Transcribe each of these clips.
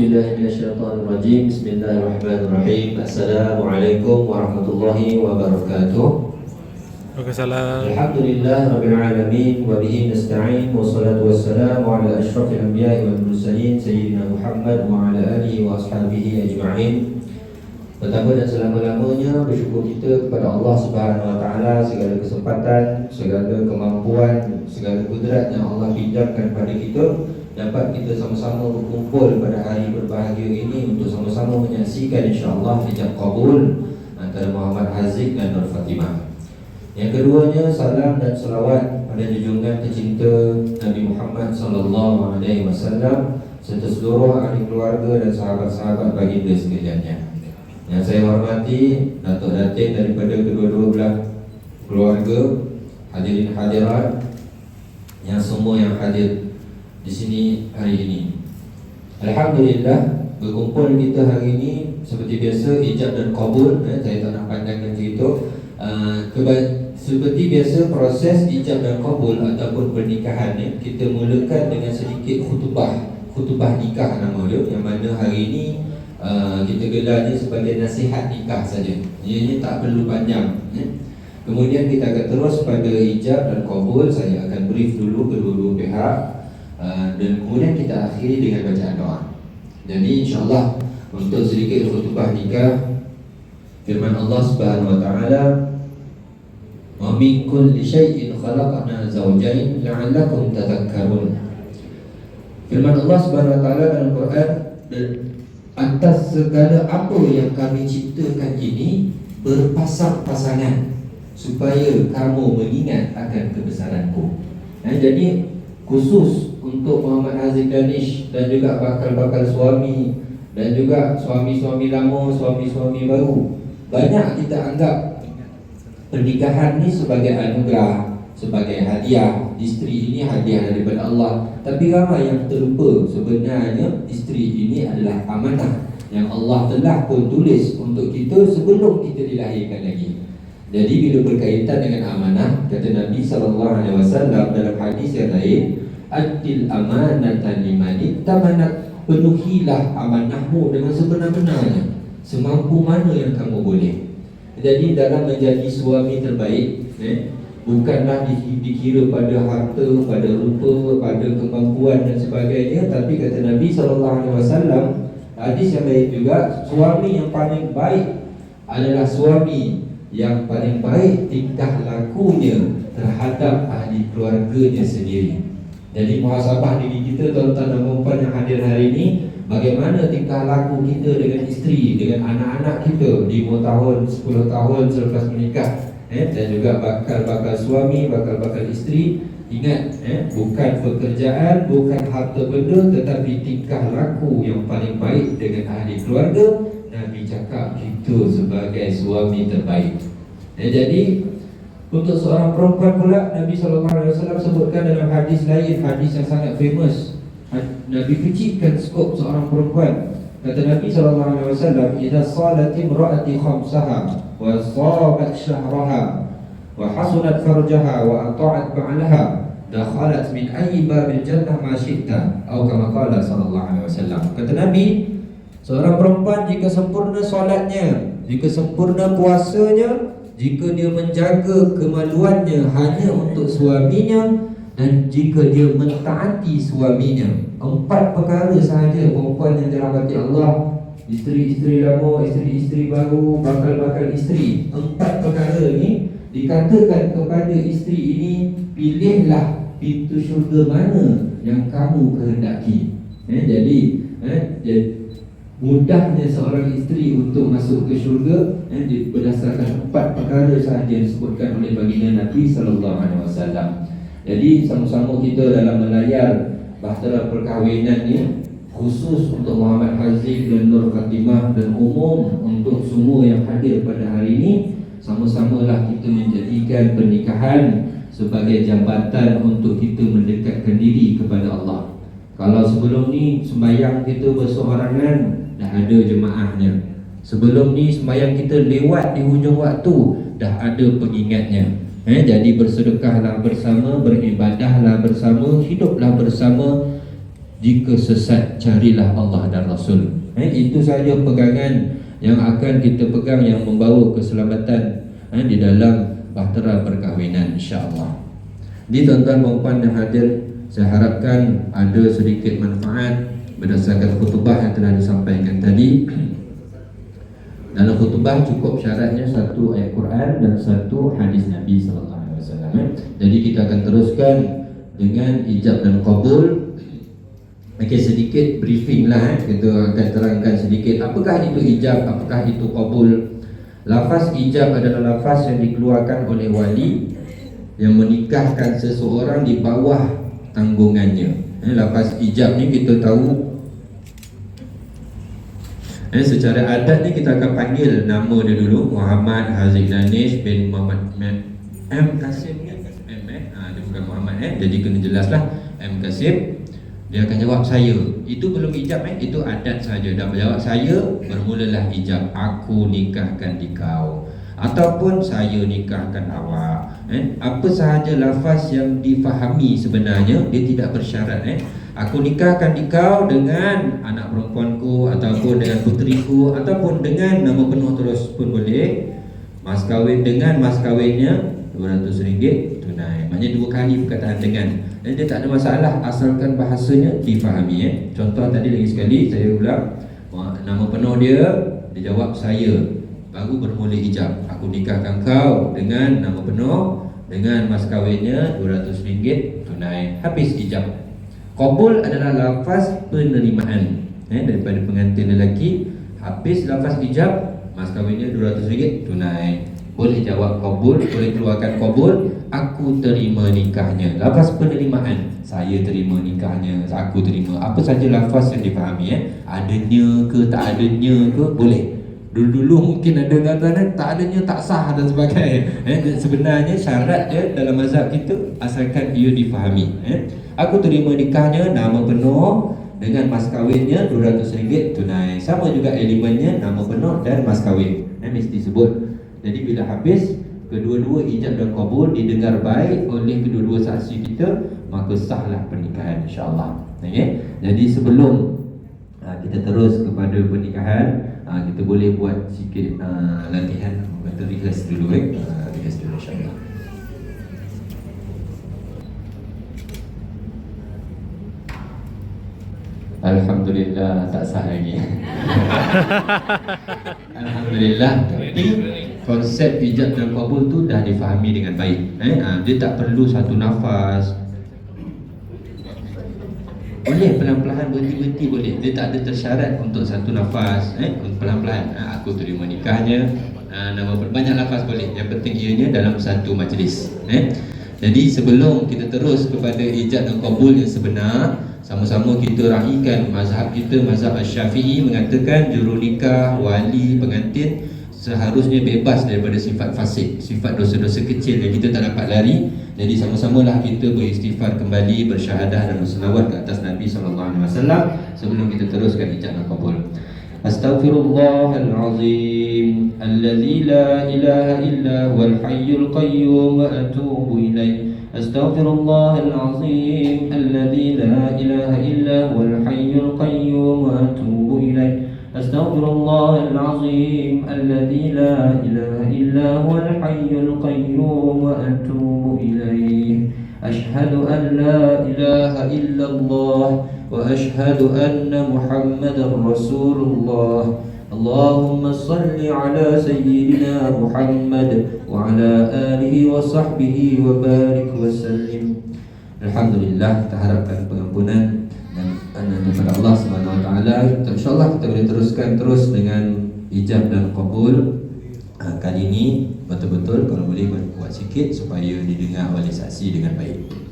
billahi minasyaitonir rajim. Bismillahirrahmanirrahim. Assalamualaikum warahmatullahi wabarakatuh. Waalaikumsalam. Alhamdulillah rabbil alamin wa bihi nasta'in wassalatu wassalamu ala asyrafil anbiya'i wal mursalin sayyidina Muhammad wa ala alihi wa ashabihi ajma'in. Pertama dan selama-lamanya bersyukur kita kepada Allah Subhanahu wa taala segala kesempatan, segala kemampuan, segala kudrat yang Allah pinjamkan pada kita, dapat kita sama-sama berkumpul pada hari berbahagia ini untuk sama-sama menyaksikan insya-Allah hijab qabul antara Muhammad Haziq dan Nur Fatimah. Yang keduanya, salam dan selawat pada junjungan tercinta Nabi Muhammad sallallahu alaihi wasallam serta seluruh ahli keluarga dan sahabat-sahabat baginda sekaliannya. Yang saya hormati Datuk Datin daripada kedua-dua belah keluarga, hadirin hadirat yang semua yang hadir di sini hari ini. Alhamdulillah, berkumpul kita hari ini seperti biasa ijab dan qabul. Saya tak nak panjangkan cerita. Seperti biasa proses ijab dan qabul ataupun pernikahan kita mulakan dengan sedikit khutbah nikah nama dia, yang mana hari ini kita gelarnya sebagai nasihat nikah saja. Ianya tak perlu panjang. Kemudian kita akan terus pada ijab dan qabul. Saya akan brief dulu kedua-dua pihak. Dan kemudian kita akhiri dengan bacaan doa. Jadi insya-Allah untuk sedikit khutbah nikah, firman Allah Subhanahu wa taala, "Wa min kulli syai'in khalaqna zawjayn la'allakum tadhakkarun." Firman Allah Subhanahu wa taala dalam Quran, atas segala apa yang kami ciptakan ini berpasang-pasangan supaya kamu mengingat akan kebesaranku. Jadi khusus untuk Muhammad Haziq Danish dan juga bakal-bakal suami dan juga suami-suami lama, suami-suami baru, banyak kita anggap pernikahan ni sebagai anugerah, sebagai hadiah. Isteri ini hadiah daripada Allah. Tapi ramai yang terlupa sebenarnya isteri ini adalah amanah yang Allah telah pun tulis untuk kita sebelum kita dilahirkan lagi. Jadi bila berkaitan dengan amanah, kata Nabi SAW dalam hadis yang lain, "Addil amanata liman ittamanat." Penuhilah amanahmu dengan sebenar-benarnya, semampu mana yang kamu boleh. Jadi dalam menjadi suami terbaik, bukanlah dikira pada harta, pada rupa, pada kemampuan dan sebagainya. Tapi kata Nabi SAW, hadis yang lain juga, suami yang paling baik adalah suami yang paling baik tingkah lakunya terhadap ahli keluarganya sendiri. Jadi muhasabah diri kita, tuan-tuan dan puan yang hadir hari ini, bagaimana tingkah laku kita dengan isteri, dengan anak-anak kita 5 tahun, 10 tahun selepas menikah, dan juga bakal-bakal suami, bakal-bakal isteri. Ingat, bukan pekerjaan, bukan harta benda, tetapi tingkah laku yang paling baik dengan ahli keluarga. Nabi cakap kita sebagai suami terbaik. Jadi untuk seorang perempuan pula, Nabi SAW sebutkan dalam hadis lain, hadis yang sangat famous. Nabi kecilkan skop seorang perempuan. Kata Nabi SAW, "Idza salat imra'ati khamsaha wa shabat syahraha wa hasunat farjaha wa ata'at ba'laha dakhalat min ayyi babil jannah ma syi'ta." Atau kama qala sallallahu alaihi wasallam. Kata Nabi, seorang perempuan jika sempurna solatnya, jika sempurna puasanya, jika dia menjaga kemaluannya hanya untuk suaminya, dan jika dia mentaati suaminya, 4 perkara sahaja perempuan yang dirahmati Allah, isteri-isteri lama, isteri-isteri baru, bakal-bakal isteri, 4 perkara ni dikatakan kepada isteri ini, pilihlah pintu syurga mana yang kamu kehendaki. Jadi mudahnya seorang isteri untuk masuk ke syurga berdasarkan 4 perkara sahaja yang disebutkan oleh baginda Nabi SAW. Jadi sama-sama kita dalam melayar bahtera perkahwinan ni, khusus untuk Muhammad Haziq dan Nur Fatimah dan umum untuk semua yang hadir pada hari ini, sama-samalah kita menjadikan pernikahan sebagai jambatan untuk kita mendekatkan diri kepada Allah. Kalau sebelum ni sembahyang kita berseorangan, dah ada jemaahnya. Sebelum ni sembahyang kita lewat di hujung waktu, dah ada pengingatnya. Jadi bersedekahlah bersama, beribadahlah bersama, hiduplah bersama jika sesat carilah Allah dan Rasul. Itu saja pegangan yang akan kita pegang yang membawa keselamatan di dalam bahtera perkahwinan, insya-Allah. Di tuan-tuan dan puan yang hadir, saya harapkan ada sedikit manfaat berdasarkan khutbah yang telah disampaikan tadi. Dalam khutbah cukup syaratnya satu ayat Quran dan satu hadis Nabi sallallahu alaihi wasallam. Jadi kita akan teruskan dengan ijab dan qabul. Okey, sedikit briefing lah. Kita akan terangkan sedikit apakah itu ijab, apakah itu qabul. Lafaz ijab adalah lafaz yang dikeluarkan oleh wali yang menikahkan seseorang di bawah tanggungannya. Lafaz ijab ni kita tahu, secara adat ni kita akan panggil nama dia dulu, Muhammad Haziq Danish bin Muhammad M. Kasim ni, dia bukan Muhammad, jadi kena jelaslah M. Kasim. Dia akan jawab saya. Itu belum ijab, itu adat saja. Dah menjawab saya, bermulalah ijab. Aku nikahkan kau, ataupun saya nikahkan awak. Apa sahaja lafaz yang difahami sebenarnya, dia tidak bersyarat. Aku nikahkan kau dengan anak perempuanku, ataupun dengan puteriku, ataupun dengan nama penuh terus pun boleh. Mas kahwin dengan mas kahwinnya RM200 tunai. Maknanya dua kali perkataan dengan. Dan dia tak ada masalah asalkan bahasanya difahami. Contoh tadi lagi sekali saya ulang, nama penuh dia jawab saya, baru bermula ijab. Aku nikahkan kau dengan nama penuh, dengan mas kahwinnya RM200 tunai. Habis ijab. Qabul adalah lafaz penerimaan daripada pengantin lelaki. Habis lafaz ijab, mas kahwinnya RM200 tunai. Boleh jawab qabul, boleh keluarkan qabul. Aku terima nikahnya. Lafaz penerimaan, saya terima nikahnya, aku terima. Apa saja lafaz yang difahami, adanya ke tak adanya ke, boleh. Dulu-dulu mungkin ada kata tak adanya tak sah dan sebagainya. Sebenarnya syarat dia dalam mazhab kita asalkan ia difahami. Aku terima nikahnya, nama penuh dengan mas kahwinnya RM200 tunai. Sama juga elemennya, nama penuh dan mas kahwin. Mesti sebut. Jadi bila habis kedua-dua ijab dan qabul didengar baik oleh kedua-dua saksi kita, maka sahlah pernikahan, insya-Allah. Okay? Jadi sebelum kita terus kepada pernikahan, kita boleh buat sikit latihan, kita rehearse dulu, rehearse dulu, insya-Allah. Alhamdulillah, tak sah lagi. Alhamdulillah. Tapi konsep ijab dan qabul tu dah difahami dengan baik. Dia tak perlu satu nafas. Boleh pelan-pelan, berhenti-berhenti boleh. Dia tak ada tersyarat untuk satu nafas. Pelan-pelan. Aku terima nikahnya, nama banyak nafas boleh. Yang penting ianya dalam satu majlis. Jadi sebelum kita terus kepada ijab dan qabul yang sebenar, sama-sama kita raikan mazhab kita, mazhab Asy-Syafi'i mengatakan jurunikah, wali, pengantin seharusnya bebas daripada sifat fasik, sifat dosa-dosa kecil yang kita tak dapat lari. Jadi sama-samalah kita beristighfar kembali, bersyahadah dan berselawat ke atas Nabi SAW sebelum kita teruskan ijab dan qabul. Astaghfirullahalazim alladzi la ilaha illa huwal hayyul qayyum wa atubu ilaih. Astaghfirullahalazim alladzi la ilaha illa huwal hayyul qayyum wa atubu ilaih. Astaghfirullahalazim alladzi la ilaha illa huwal hayyul qayyum wa atubu ilaih. Ashhadu an la ilaha illallah wa ashhadu anna Muhammadar Rasulullah. Allahumma salli ala sayyidina Muhammad wa ala alihi wa sahbihi wa barik wa sallim. Alhamdulillah, kita harapkan pengampunan dan daripada Allah Subhanahu wa taala. Insyaallah kita boleh teruskan terus dengan ijab dan qabul. Kali ini betul-betul kalau boleh buat sikit supaya didengar oleh saksi dengan baik.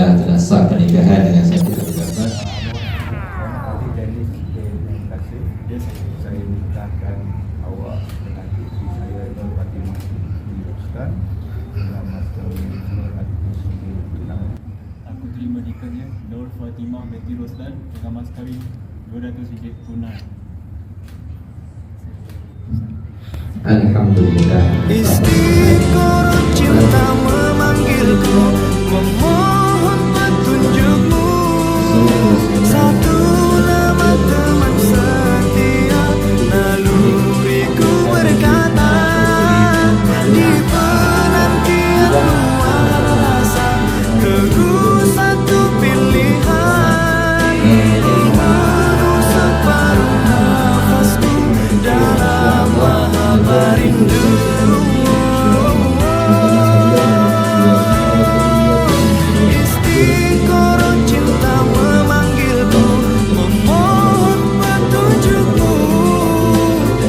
Alhamdulillah telah sah pernikahan dengan satu keluarga. Tadi jadi terima kasih. Saya nikahkan awak dengan isteri saya Nur Fatimah binti Roslan dengan mas kawin Nur Atikul Siti Tunang. Aku terima nikahnya Nur Fatimah binti Roslan dengan mas kahwin 200 ringgit tunai. Alhamdulillah. Istiqoroh cinta memanggilku, memohon petunjukmu. Satu nama teman setia, naluriku berkata, di penantian luar rasa, teguh satu pilihan, menusuk paruh nafasku dalam mahabba rindu. Istiqoroh cinta memanggilku, memohon petunjukmu.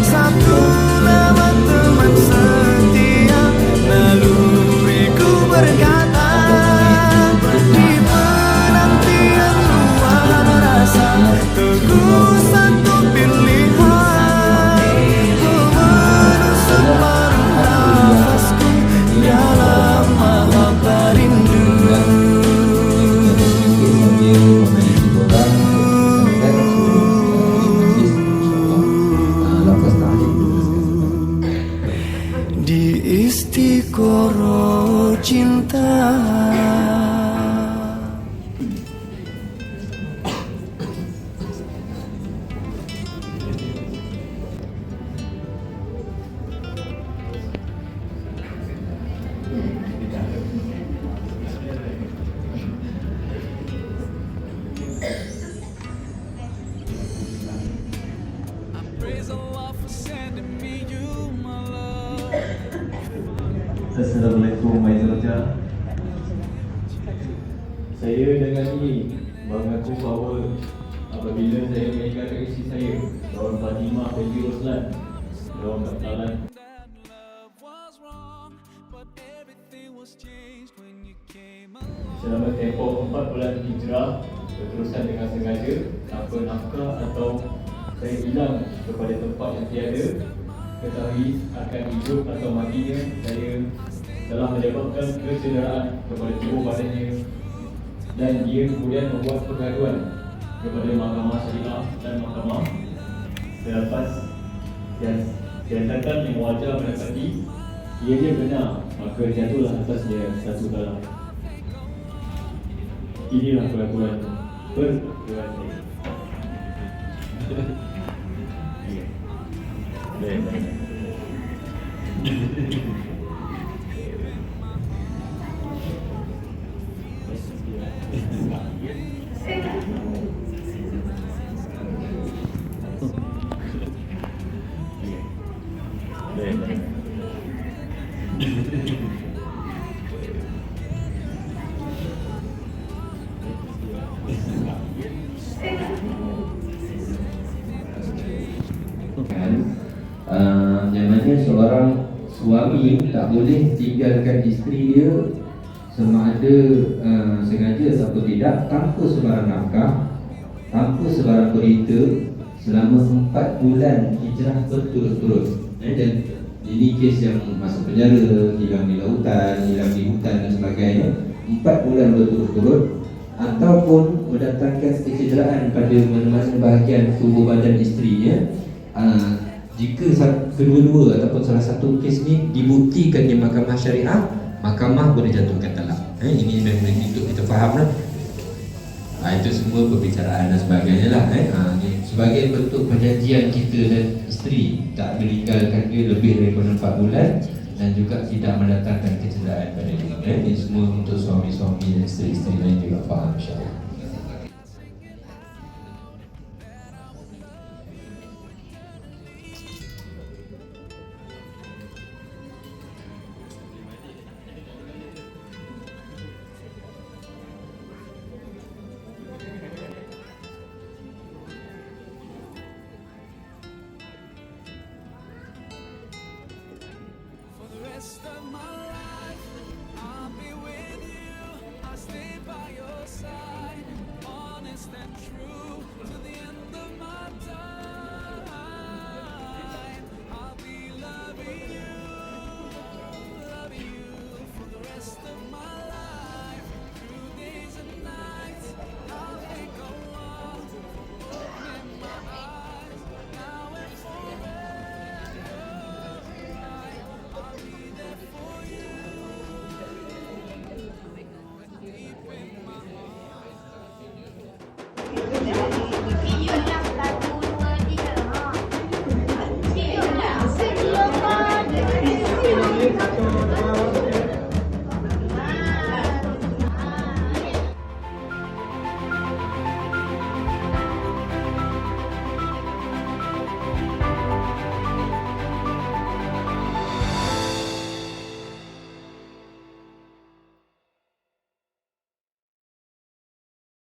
Satu nama teman setia, naluriku berkata, di penantian luar rasa, teguh satu pilihan, menusuk paruh nafasku dalam mahabba rindu. Di istiqoroh cinta. Assalamualaikum warahmatullahi wabarakatuh. Saya dengan ini mengaku bahawa apabila saya menikahkan isteri saya, Nur Fatimah binti Roslan, dalam bakalan selama tempoh 4 bulan hijrah berterusan dengan sengaja tanpa nafkah atau saya hilang kepada tempat yang tiada, ketahui akan hidup atau matinya saya telah menyebabkan kecederaan kepada tubuh badannya, dan dia kemudian membuat pengaduan kepada Mahkamah Syariah dan Mahkamah. Selepas dinyatakan yang wajar mendapati ia benar, maka jatuhlah atasnya satu talak. Inilah peraturan peraturan saya. Yang mana seorang suami tak boleh tinggalkan isteri dia sama ada sengaja atau tidak, tanpa sebarang nafkah, tanpa sebarang berita selama 4 bulan hijrah berturut-turut. Dan ini kes yang masuk penjara, hilang di lautan, hilang di hutan dan sebagainya, 4 bulan berturut-turut, ataupun mendatangkan kecederaan pada mana-mana bahagian tubuh badan isterinya. Jika kedua-dua ataupun salah satu kes ni dibuktikan di mahkamah syariah, mahkamah boleh jatuhkan talak. Ini memang itu kita faham lah. Itu semua perbicaraan dan sebagainya lah. Sebagai bentuk perjanjian kita dan isteri tak meninggalkan dia lebih daripada 4 bulan dan juga tidak mendatangkan kecederaan pada dia. Ini semua untuk suami-suami dan isteri-isteri lain juga faham, insyaAllah. Rest of my life, I'll be with you. I'll stay by your bekerja